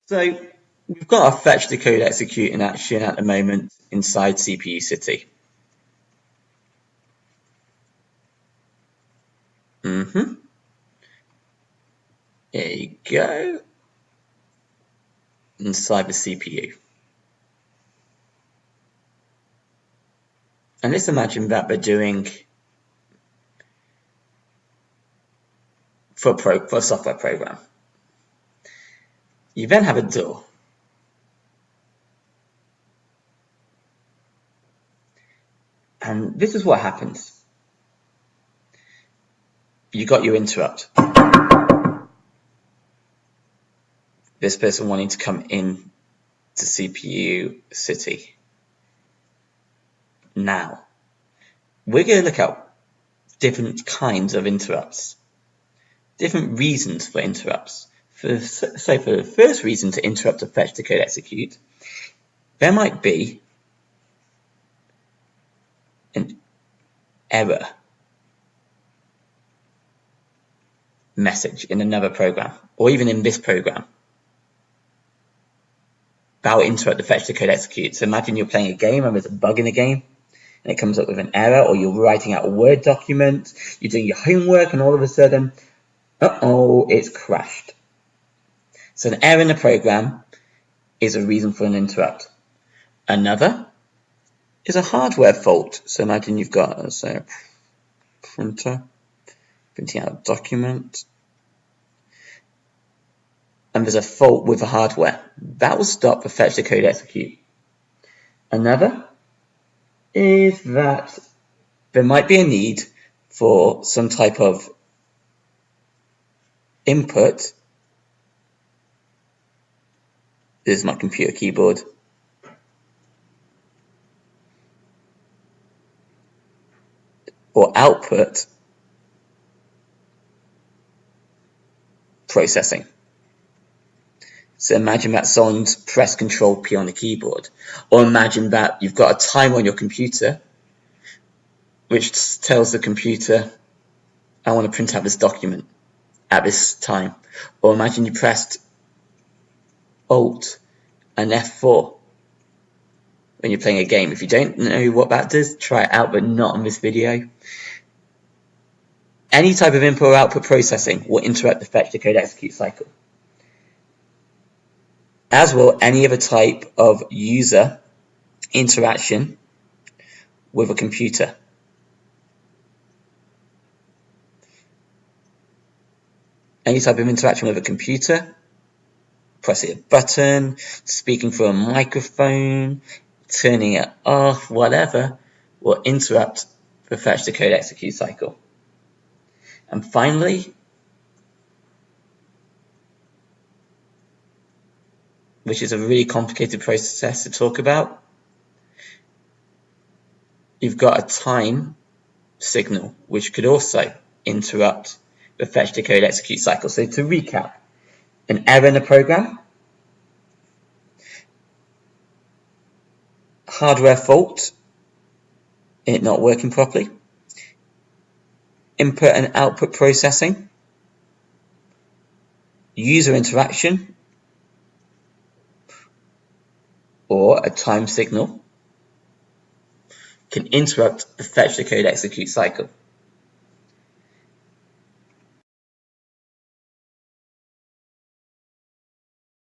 So we've got a fetch, decode, execute in action at the moment inside CPU City. There you go. Inside the CPU. And let's imagine that we're doing for a software program. You then have a door. And this is what happens. You got your interrupt. This person wanting to come in to CPU City. Now, we're going to look at different kinds of interrupts, different reasons for interrupts. So for the first reason to interrupt a fetch, decode, execute, there might be an error message in another program, or even in this program. That will interrupt the fetch, decode, execute. So imagine you're playing a game and there's a bug in the game, and it comes up with an error, or you're writing out a Word document, you're doing your homework, and all of a sudden, it's crashed. So an error in the program is a reason for an interrupt. Another is a hardware fault. So imagine you've got, say, a printer, printing out a document, and there's a fault with the hardware. That will stop the fetch, decode, execute. Another is that there might be a need for some type of input. This is my computer keyboard. Or output processing. So imagine that someone's pressed Control P on the keyboard. Or imagine that you've got a timer on your computer which tells the computer, I want to print out this document at this time. Or imagine you pressed Alt and F4 when you're playing a game. If you don't know what that does, try it out, but not on this video. Any type of input or output processing will interrupt the fetch, decode, execute cycle. As will any other type of user interaction with a computer. Any type of interaction with a computer, pressing a button, speaking through a microphone, turning it off, whatever, will interrupt the fetch, decode, execute cycle. And finally, which is a really complicated process to talk about, you've got a time signal which could also interrupt the fetch, decode, execute cycle. So to recap, an error in the program, hardware fault, it not working properly, input and output processing, user interaction, or a time signal can interrupt the fetch, decode, execute cycle.